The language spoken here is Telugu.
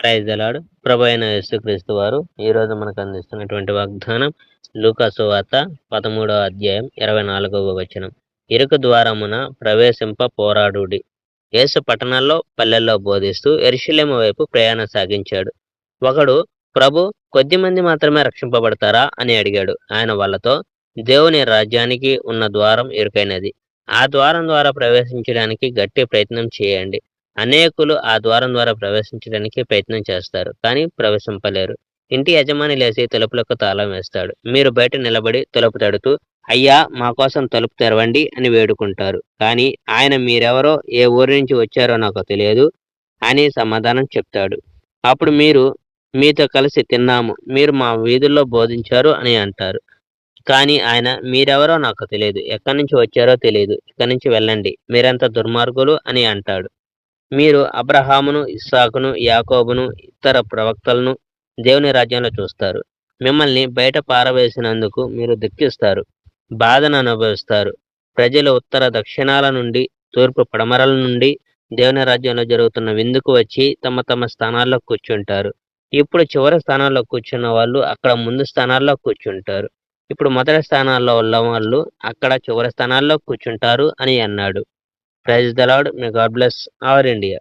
Praise the lord. ప్రభు అయిన యేసుక్రీస్తు వారు ఈరోజు మనకు అందిస్తున్నటువంటి వాగ్దానం లూకా సువార్త 13వ అధ్యాయం 24వ వచనం. ఇరుకు ద్వారమున ప్రవేశింప పోరాడుడి. యేసు పట్టణాల్లో పల్లెల్లో బోధిస్తూ యెరూషలేము వైపు ప్రయాణం సాగించాడు. ఒకడు, ప్రభు, కొద్దిమంది మాత్రమే రక్షింపబడతారా అని అడిగాడు. ఆయన వాళ్ళతో, దేవుని రాజ్యానికి ఉన్న ద్వారం ఇరుకైనది, ఆ ద్వారం ద్వారా ప్రవేశించడానికి గట్టి ప్రయత్నం చేయండి. అనేకులు ఆ ద్వారం ద్వారా ప్రవేశించడానికి ప్రయత్నం చేస్తారు, కానీ ప్రవేశింపలేరు. ఇంటి యజమాని లేచి తలుపులకు తాళం వేస్తాడు. మీరు బయట నిలబడి తలుపు తడుతూ, అయ్యా, మా కోసం తలుపు తెరవండి అని వేడుకుంటారు. కానీ ఆయన మీరెవరో, ఏ ఊరి నుంచి వచ్చారో నాకు తెలియదు అని సమాధానం చెప్తాడు. అప్పుడు మీరు, మీతో కలిసి తిన్నాము, మీరు మా వీధుల్లో బోధించారు అని అంటారు. కానీ ఆయన, మీరెవరో నాకు తెలియదు, ఎక్కడి నుంచి వచ్చారో తెలియదు, ఇక్కడి నుంచి వెళ్ళండి, మీరెంత దుర్మార్గులు అని అంటాడు. మీరు అబ్రహామును, ఇస్సాకును, యాకోబును, ఇతర ప్రవక్తలను దేవుని రాజ్యంలో చూస్తారు. మిమ్మల్ని బయట పారవేసినందుకు మీరు దుఃఖిస్తారు, బాధను అనుభవిస్తారు. ప్రజలు ఉత్తర దక్షిణాల నుండి, తూర్పు పడమరల నుండి దేవుని రాజ్యంలో జరుగుతున్న విందుకు వచ్చి తమ తమ స్థానాల్లో కూర్చుంటారు. ఇప్పుడు చివరి స్థానాల్లో కూర్చున్న వాళ్ళు అక్కడ ముందు స్థానాల్లో కూర్చుంటారు. ఇప్పుడు మొదటి స్థానాల్లో ఉన్న వాళ్ళు అక్కడ చివరి స్థానాల్లో కూర్చుంటారు అని అన్నాడు. Praise the Lord. May God bless our India.